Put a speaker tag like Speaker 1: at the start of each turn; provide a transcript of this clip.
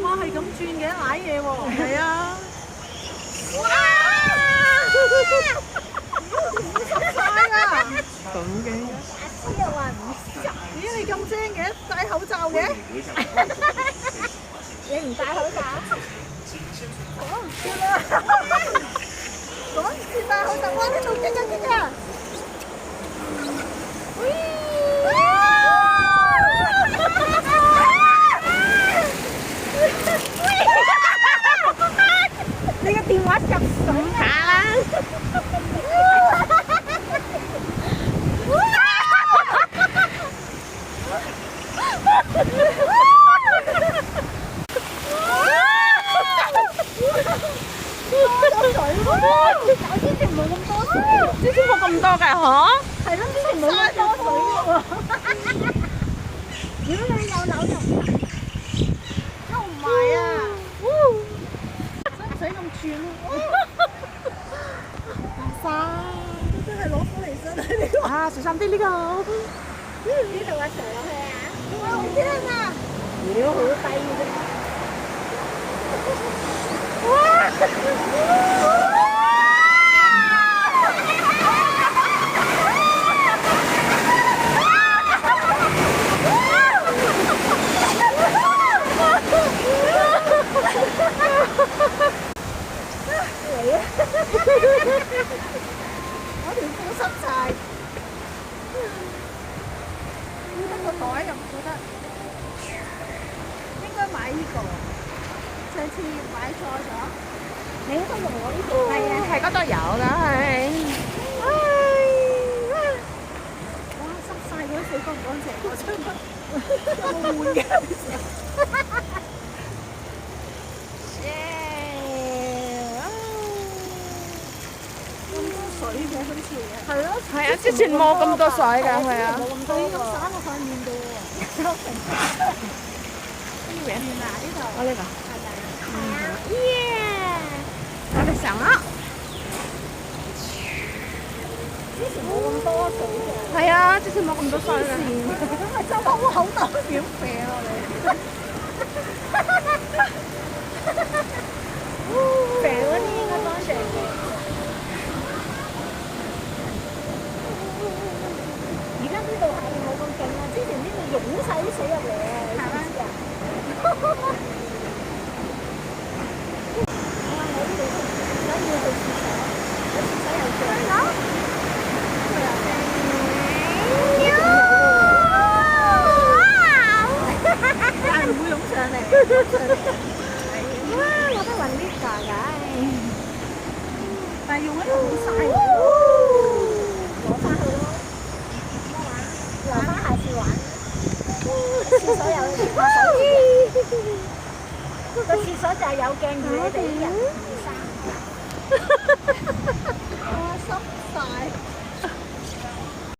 Speaker 1: 哇，係咁轉嘅，瀨嘢喎。
Speaker 2: 係啊。咁嘅。
Speaker 1: 又話唔濕。咦，你咁精嘅，戴口罩嘅？
Speaker 3: 你唔戴口罩？
Speaker 1: 講唔笑啦！講唔笑戴口罩，哇！呢度激啊激啊！
Speaker 3: 你個電話入水下啦！
Speaker 1: 之前冇咁多水，
Speaker 2: 之前冇咁多㗎嗬？
Speaker 1: 係咯，之前冇咁多水喎。
Speaker 3: 如果你有樓就
Speaker 1: 又唔係啊，使唔使咁轉咯？
Speaker 3: 晒。
Speaker 1: 真係攞苦嚟辛啊！呢個
Speaker 2: 啊，小心啲呢個。
Speaker 3: 呢度啊，上落去啊！
Speaker 1: 哇，好驚啊！
Speaker 3: 妖，好低嘅。
Speaker 1: 我條褲濕晒，得個袋又唔覺得，應該買呢個。上次買錯咗，
Speaker 3: 你都用我呢個？
Speaker 1: 係啊，
Speaker 2: 係嗰度有㗎係。
Speaker 1: 哇，濕晒嗰啲水乾唔乾淨？我想問，有冇換嘅？水嘅好似係咯，
Speaker 2: 係啊，之前冇咁多水㗎，係啊。
Speaker 1: 冇咁多喎，灑落塊面度喎。
Speaker 2: 呢邊
Speaker 1: 面啊呢度，
Speaker 2: 我呢個。
Speaker 3: 耶！
Speaker 2: 我哋上啦。
Speaker 1: 之前冇咁多水嘅。
Speaker 2: 係啊，之前冇咁多水㗎。
Speaker 1: 咁咪周口好多點肥啊你？
Speaker 3: 肥嗰啲應該乾淨嘅。而家呢度係冇咁勁啦，之前呢度湧晒啲水入嚟啊！你知唔知啊？我呢度想要去廁所，個廁所又正。
Speaker 1: 但係唔會湧上嚟。
Speaker 3: 哇！我都揾呢個㗎。
Speaker 1: 但係用得好晒喎。
Speaker 3: 攞翻去咯，留翻下次玩。廁所有個廁所就係有鏡住你哋啲人。